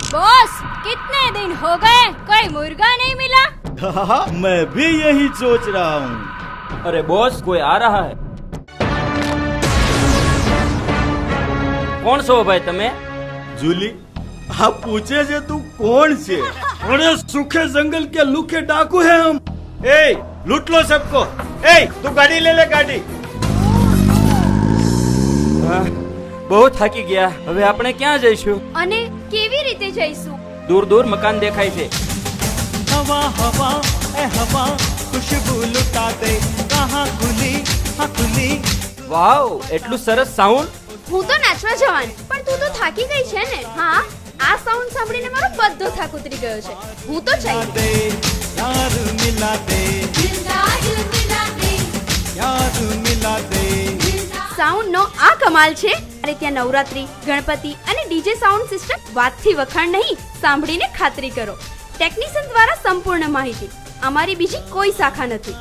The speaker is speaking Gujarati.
बॉस, कितने दिन हो गए कोई मुर्गा नहीं मिला। मैं भी यही सोच रहा हूँ। अरे बॉस, कोई आ रहा है। કોણ છો ભાઈ તમે? जूली, आप पूछे जे तू कौन से? बड़े सूखे जंगल के लूखे डाकू है हम। ए, लूट लो सबको। ए, तू गाड़ी ले ले, गाड़ी। બહુ થાકી ગયા, હવે આપણે ક્યાં જઈશું? અને કેવી રીતે જઈશું? દૂર દૂર મકાન દેખાય છે. हवा हवा ए हवा खुशबू लुटा दे कहाँ खुली हाँ खुली. વાવ, એટલું સરસ સાઉન્ડ. હું તો નાચવા જવાની, પણ તું તો થાકી ગઈ છે ને? હા, આ સાઉન્ડ સાંભળીને મારો બધો થાક ઉતરી ગયો છે. હું તો ચાલી दे यार मिला दे यार मिला दे. સાઉન્ડ નો આ કમાલ છે. અરે ત્યાં નવરાત્રી, ગણપતિ અને ડીજે સાઉન્ડ સિસ્ટમ વાતથી વખાણ નહીં, સાંભળીને ખાતરી કરો. ટેકનિશિયન દ્વારા સંપૂર્ણ માહિતી. અમારી બીજી કોઈ શાખા નથી.